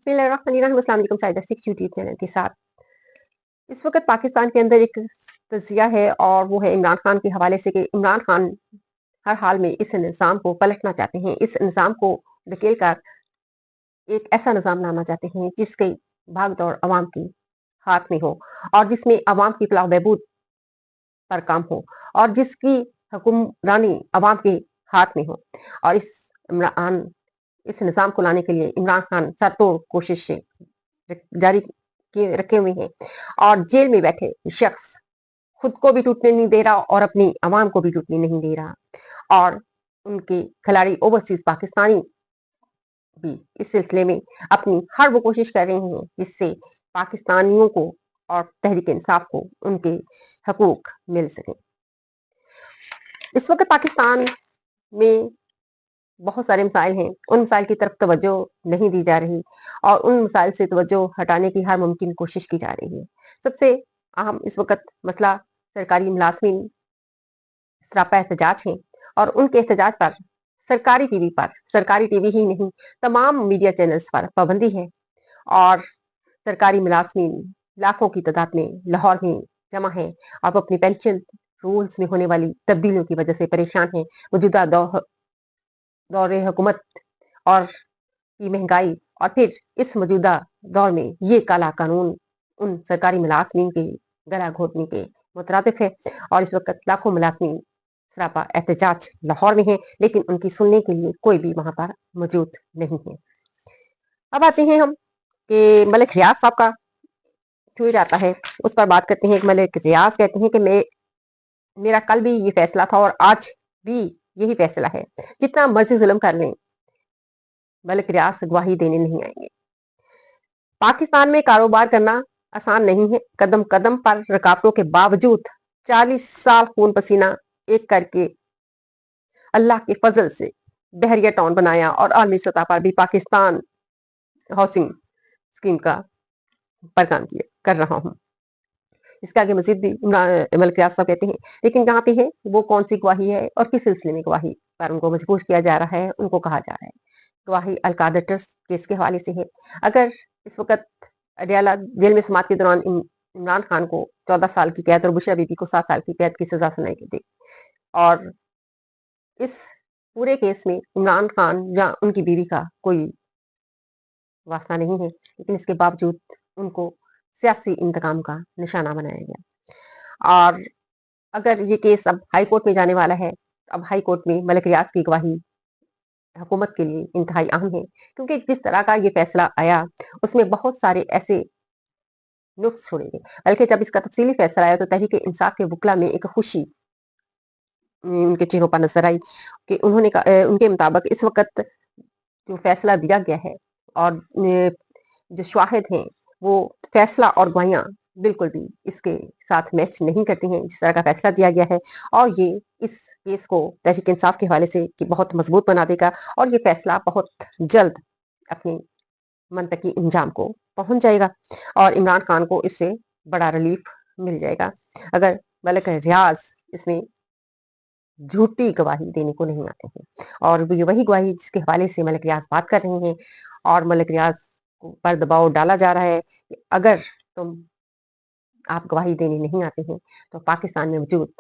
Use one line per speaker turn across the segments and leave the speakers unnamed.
बिस्मिल्लाहिर्रहमानिर्रहीम। अस्सलाम वालेकुम साइदा सिक्स यूट्यूब चैनल के साथ। इस वक्त पाकिस्तान के अंदर एक तजिया है और वो है इमरान खान के हवाले से कि इमरान खान हर हाल में इस निज़ाम को पलटना चाहते हैं, इस निज़ाम को धकेल कर एक ऐसा निज़ाम लाना चाहते हैं जिसकी भागदौड़ अवाम की हाथ में हो और जिसमें अवाम की फलाह बहबूद पर काम हो और जिसकी हुक्मरानी अवाम के हाथ में हो। और इस निज़ाम को लाने के लिए इमरान खान सरतोड़ कोशिशें जारी किए रखे हुए हैं और जेल में बैठे शख्स खुद को भी टूटने नहीं दे रहा और अपनी आवाम को भी टूटने नहीं दे रहा। और उनके खिलाड़ी ओवरसीज पाकिस्तानी भी इस सिलसिले में अपनी हर वो कोशिश कर रहे हैं जिससे पाकिस्तानियों को और तहरीक इंसाफ को उनके हकूक मिल सके। इस वक्त पाकिस्तान में बहुत सारे मसाइल हैं, उन मसाइल की तरफ तवज्जो नहीं दी जा रही और उन मसाइल से तवज्जो हटाने की हर मुमकिन कोशिश की जा रही है। सबसे अहम इस वक्त मसला सरकारी मुलाजमीन सरापा एहतजाज है और उनके एहतजाज पर सरकारी टीवी ही नहीं तमाम मीडिया चैनल्स पर पाबंदी है और सरकारी मुलाजमीन लाखों की तादाद में लाहौर में जमा है और अपनी पेंशन रूल्स में होने वाली तब्दीलियों की वजह से परेशान है। मौजूदा दौरे हुकूमत और की महंगाई और फिर इस मौजूदा दौर में ये काला कानून उन सरकारी मुलाजमीन के गला घोटने के मुतरादिफ है और इस वक्त लाखों मुलाजमीन सरापा एहतजाज लाहौर में है, लेकिन उनकी सुनने के लिए कोई भी वहां पर मौजूद नहीं है। अब आते हैं हम कि मलिक रियाज साहब का ट्वीट आता है, उस पर बात करते हैं। मलिक रियाज कहते हैं कि मेरा कल भी ये फैसला था और आज भी यही फैसला है, जितना मर्जी जुल्म कर लें मलिक रियाज गवाही देने नहीं आएंगे। पाकिस्तान में कारोबार करना आसान नहीं है, कदम कदम पर रुकावटों के बावजूद 40 साल खून पसीना एक करके अल्लाह के फजल से बहरिया टाउन बनाया और आलमी सतह पर भी पाकिस्तान हाउसिंग स्कीम का पर काम किया कर रहा हूँ। इसके आगे मजीद भी मलिक रियाज साहब कहते हैं, लेकिन यहाँ पे है वो कौन सी गवाही है और किस सिलसिले में गवाही पर उनको मजबूर किया जा रहा है, उनको कहा जा रहा है। गवाही अलकायदा ट्रस्ट केस के हवाले से है। अगर इस वक्त अडयाला जेल में समात के दौरान इमरान खान को 14 साल की कैद और बुशरा बीबी को 7 साल की कैद की सजा सुनाई गई थी और इस पूरे केस में इमरान खान या उनकी बीवी का कोई वास्ता नहीं है, लेकिन इसके बावजूद उनको सियासी इंतकाम का निशाना बनाया गया। और अगर ये केस अब हाई कोर्ट में जाने वाला है, अब हाई कोर्ट में मलिक रियाज की गवाही हुकूमत के लिए इंतहाई अहम है, क्योंकि जिस तरह का ये फैसला आया उसमें बहुत सारे ऐसे नुक्स छोड़े गए। बल्कि जब इसका तफसीली फैसला आया तो तहरीक इंसाफ के वकला में एक खुशी उनके चेहरों पर नजर आई कि उनके मुताबिक इस वक्त जो फैसला दिया गया है और जो शाहिद हैं वो फैसला और गवाहियां बिल्कुल भी इसके साथ मैच नहीं करती हैं जिस तरह का फैसला दिया गया है। और ये इस केस को तहरीक इंसाफ के हवाले से कि बहुत मजबूत बना देगा और ये फैसला बहुत जल्द अपने मंतकी इंजाम को पहुंच जाएगा और इमरान खान को इससे बड़ा रिलीफ मिल जाएगा अगर मलिक रियाज इसमें झूठी गवाही देने को नहीं आते हैं। और ये वही गवाही जिसके हवाले से मलिक रियाज बात कर रहे हैं और मलिक रियाज पर दबाव डाला जा रहा है कि अगर आप गवाही देने नहीं आते हैं तो पाकिस्तान में मौजूद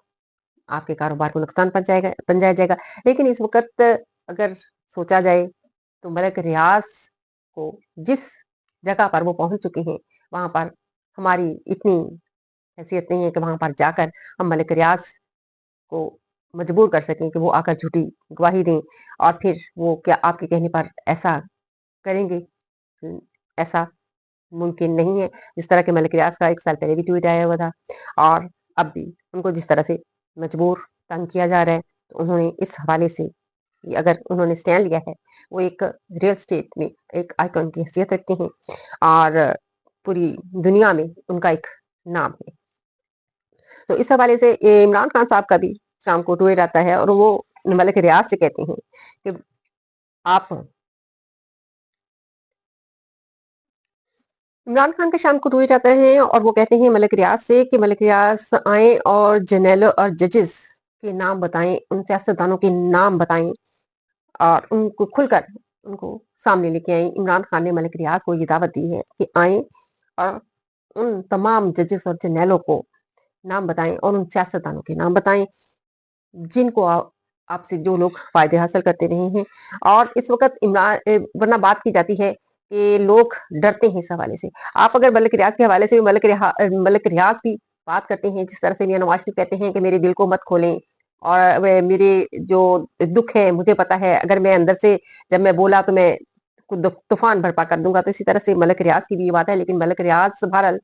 आपके कारोबार को नुकसान पहुंचाया जाएगा। लेकिन इस वक्त अगर सोचा जाए तो मलिक रियाज को जिस जगह पर वो पहुंच चुके हैं वहां पर हमारी इतनी हैसियत नहीं है कि वहां पर जाकर हम मलिक रियाज को मजबूर कर सकें कि वो आकर झूठी गवाही दें और फिर वो क्या आपके कहने पर ऐसा करेंगे। ऐसा मुमकिन नहीं है। जिस तरह के मलिक रियाज का 1 साल पहले भी ट्वीट आया हुआ था और अब भी उनको जिस तरह से मजबूर तंग किया जा रहा है तो उन्होंने इस हवाले से अगर उन्होंने स्टैंड लिया है वो एक रियल स्टेट में एक आइकॉन की हैसियत रखते हैं और पूरी दुनिया में उनका एक नाम है। तो इस हवाले से इमरान खान साहब का भी शाम को ट्वीट आता है और वो मलिक रियाज से कहते हैं कि आप इमरान खान का शाम को ट्वीट आता है और वो कहते हैं मलिक रियाज से कि मलिक रियाज आए और जर्नलों और जजेस के नाम बताएं, उन सियासतदानों के नाम बताएं और उनको खुलकर उनको सामने लेके आई। इमरान खान ने मलिक रियाज को ये दावत दी है कि आएँ और उन तमाम जजेस और जर्नैलों को नाम बताएँ और उन सियासतदानों के नाम बताएँ, जिनको आपसे जो लोग फ़ायदे हासिल करते रहे हैं। और इस वक़्त वरना बात की जाती है कि लोग डरते हैं इस हवाले से। आप अगर मलिक रियाज़ के हवाले से भी मलिक रियाज़ की बात करते हैं, जिस तरह से मियां नवाज शरीफ कहते हैं कि मेरे दिल को मत खोलें और मेरे जो दुःख है मुझे पता है, अगर मैं अंदर से जब मैं बोला तो मैं तूफ़ान बर्पा कर दूँगा, तो इसी तरह से मलिक रियाज़ की भी ये बात है। लेकिन मलिक रियाज़ बहरहाल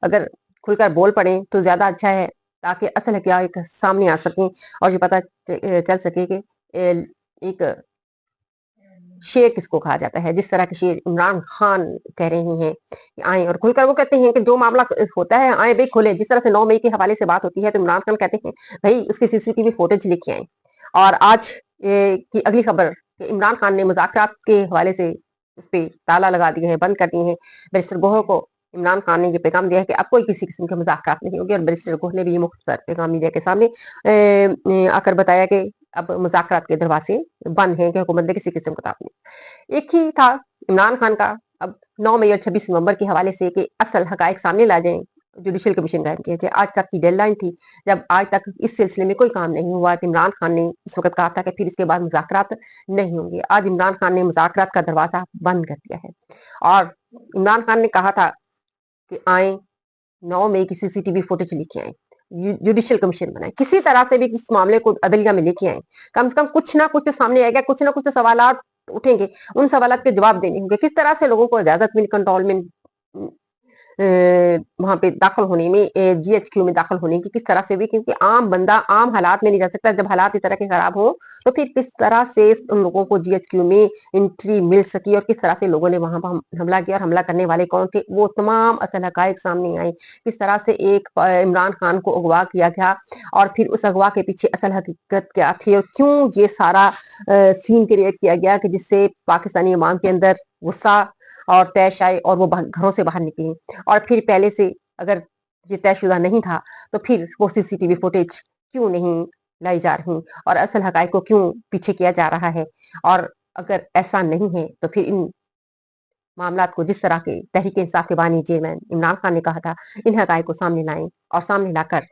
अगर खुलकर बोल पड़ें तो ज़्यादा अच्छा है, ताकि असल हक़ाइक़ सामने आ सकें और ये पता चल सके कि एक शेर किसको कहा जाता है। जिस तरह के शेर इमरान खान कह रहे हैं कि आएँ और खुलकर वो कहते हैं कि जो मामला होता है आएँ भई खोलें। जिस तरह से 9 मई के हवाले से बात होती है तो इमरान खान कहते हैं भई उसकी सीसीटीवी फुटेज लेके आएँ। और आज की अगली खबर कि इमरान खान ने मुज़ाकरात के हवाले से उसपे ताला लगा दिए हैं, बंद कर दिए हैं। बैरिस्टर गोहर को इमरान खान ने ये पैगाम दिया है कि अब कोई किसी किस्म के मुज़ाकरात नहीं होंगे और बैरिस्टर गोहर ने भी ये मुख्तसर पैगाम मीडिया के सामने आकर बताया कि अब मुज़ाकरात के दरवाज़े बंद हैं कि हुकूमत ने किसी किस्म का एक ही था इमरान खान का। अब 9 मई और 26 नवंबर के हवाले से कि असल हकायक सामने ला जाएं, जुडिशियल कमीशन कायम किया जाए। आज तक की डेडलाइन थी, जब आज तक इस सिलसिले में कोई काम नहीं हुआ तो इमरान खान ने इस वक्त कहा था कि फिर इसके बाद मुज़ाकरात नहीं होंगे। आज इमरान खान ने मुज़ाकरात का दरवाजा बंद कर दिया है और इमरान खान ने कहा था कि आए 9 मई की सीसीटीवी फुटेज लेके आए, जुडिशियल कमीशन बनाए, किसी तरह से भी इस मामले को अदलिया में लेके आए। कम से कम कुछ ना कुछ तो सामने आएगा, कुछ ना कुछ तो सवालात उठेंगे, उन सवालात के जवाब देने होंगे। किस तरह से लोगों को इजाजत मिली कंट्रोल में वहां पे दाखिल होने में, जीएचक्यू में दाखिल होने की, किस तरह से भी, क्योंकि आम बंदा आम हालात में नहीं जा सकता। जब हालात इस तरह के खराब हो तो फिर किस तरह से उन लोगों को जीएचक्यू में एंट्री मिल सकी और किस तरह से लोगों ने वहां पर हमला किया और हमला करने वाले कौन थे, वो तमाम असल हकायक सामने आए। किस तरह से एक इमरान खान को अगवा किया गया और फिर उस अगवा के पीछे असल हकीकत क्या थी और क्यों ये सारा सीन क्रिएट किया गया कि जिससे पाकिस्तानी अवाम के अंदर गुस्सा और तैश आए और वो घरों से बाहर निकली। और फिर पहले से अगर ये तयशुदा नहीं था तो फिर वो सीसीटीवी फुटेज क्यों नहीं लाई जा रही और असल हकायक को क्यों पीछे किया जा रहा है। और अगर ऐसा नहीं है तो फिर इन मामलात को, जिस तरह के तहरीक इंसाफ के बानी चेयरमैन इमरान खान ने कहा था, इन हकायक को सामने लाएं और सामने लाकर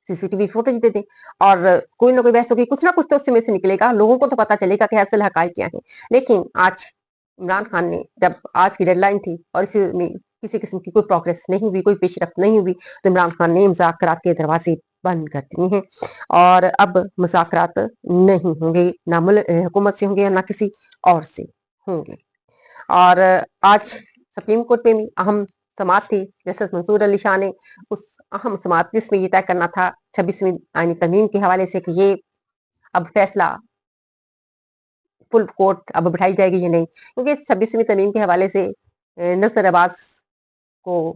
सीसीटीवी फुटेज दे दें और कोई ना कोई बहस होगी, कुछ ना कुछ तो उसमें से निकलेगा, लोगों को तो पता चलेगा कि असल हकायक क्या है। लेकिन आज इमरान खान ने, जब आज की डेडलाइन थी और इसमें किसी किस्म की कोई प्रोग्रेस नहीं हुई, कोई पेशरफ्त नहीं हुई, तो इमरान खान ने मुज़ाकरात के दरवाजे बंद कर दिए हैं और अब मुज़ाकरात नहीं होंगे, ना हुकूमत से होंगे ना किसी और से होंगे। और आज सुप्रीम कोर्ट में भी अहम समाअत थी। जस्टिस मंसूर अली शाह ने उस अहम समाअत जिसमें ये तय करना था 26वीं आईनी तरमीम के हवाले से कि ये अब फैसला फुल कोर्ट अब बिठाई जाएगी या नहीं, क्योंकि 26वीं तरमीम के हवाले से नसर अब्बास को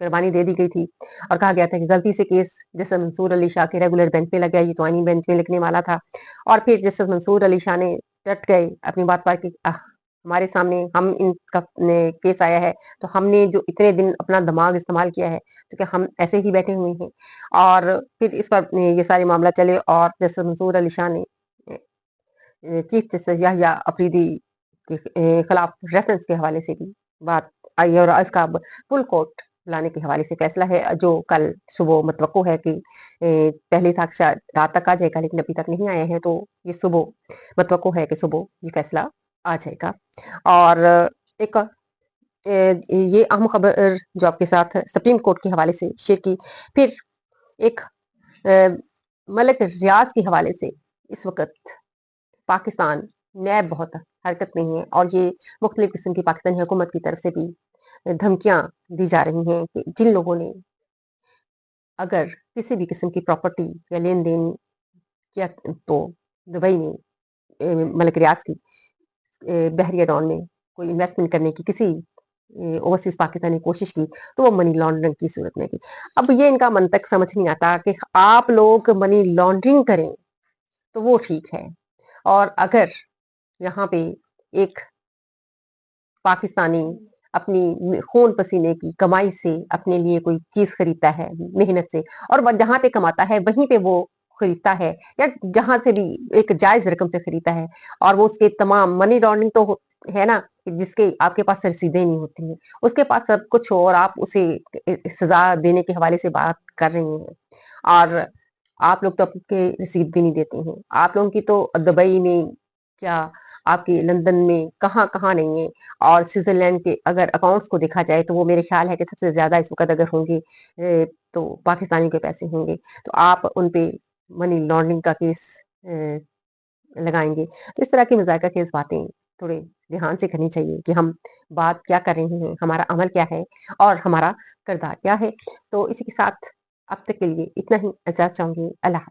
कुर्बानी दे दी गई थी और कहा गया था कि गलती से केस जस्टिस मंसूर अली शाह के रेगुलर बेंच पे लग गया, ये तो आईनी बेंच में लिखने वाला था। और फिर जस्टिस मंसूर अली शाह ने डट गए अपनी बात पर कि हमारे सामने हम इनका केस आया है तो हमने जो इतने दिन अपना दिमाग इस्तेमाल किया है, क्योंकि हम ऐसे ही बैठे हुए हैं। और फिर इस पर ये सारे मामला चले और जस्टिस मंसूर अली शाह ने चीफ जस्टिस याहिया अफरीदी के खिलाफ रेफरेंस के हवाले से भी बात आई और इसका अब फुल कोर्ट बुलाने के हवाले से फैसला है, जो कल सुबह मतवक्को है कि पहले था कि शायद रात तक आ जाएगा, लेकिन अभी तक नहीं आया है, तो ये सुबह मतवक्को है कि सुबह ये फैसला आ जाएगा। और एक ये अहम खबर जो आपके साथ सुप्रीम कोर्ट के हवाले से शेयर की। फिर एक मलिक रियाज के हवाले से इस वक्त पाकिस्तान नैब बहुत हरकत में है और ये मुख्तलिफ किस्म की पाकिस्तानी हुकूमत की तरफ से भी धमकियां दी जा रही हैं कि जिन लोगों ने अगर किसी भी किस्म की प्रॉपर्टी या लेन देन किया तो दुबई में मलिक रियाज की बहरिया डॉन में कोई इन्वेस्टमेंट करने की किसी ओवरसीज पाकिस्तानी कोशिश की तो वो मनी लॉन्ड्रिंग की सूरत में की। अब ये इनका मंतक समझ नहीं आता कि आप लोग मनी लॉन्ड्रिंग करें तो वो ठीक है, और अगर यहाँ पे एक पाकिस्तानी अपनी खून पसीने की कमाई से अपने लिए कोई चीज खरीदता है मेहनत से और वह जहां पे कमाता है वहीं पे वो खरीदता है या जहाँ से भी एक जायज़ रकम से खरीदता है और वो उसके तमाम मनी लॉन्ड्रिंग तो है ना, जिसके आपके पास रसीदें नहीं होती हैं, उसके पास सब कुछ हो और आप उसे सज़ा देने के हवाले से बात कर रही हैं और आप लोग तो आपके रसीद भी नहीं देते हैं। आप लोगों की तो दुबई में क्या आपके लंदन में कहाँ-कहाँ नहीं है और स्विट्ज़रलैंड के अगर अकाउंट्स को देखा जाए तो वो मेरे ख़्याल है कि सबसे ज़्यादा इस वक़्त अगर होंगे तो पाकिस्तानियों के पैसे होंगे। तो आप उन पे मनी लॉन्ड्रिंग का केस अ, लगाएँगे। तो इस तरह की मज़ाकिया बातें थोड़े ध्यान से करनी चाहिए कि हम बात क्या कर रहे हैं, हमारा अमल क्या है और हमारा किरदार क्या है। तो इसी के साथ अब तक के लिए इतना ही इजाज़त चाहूँगी। अल्लाह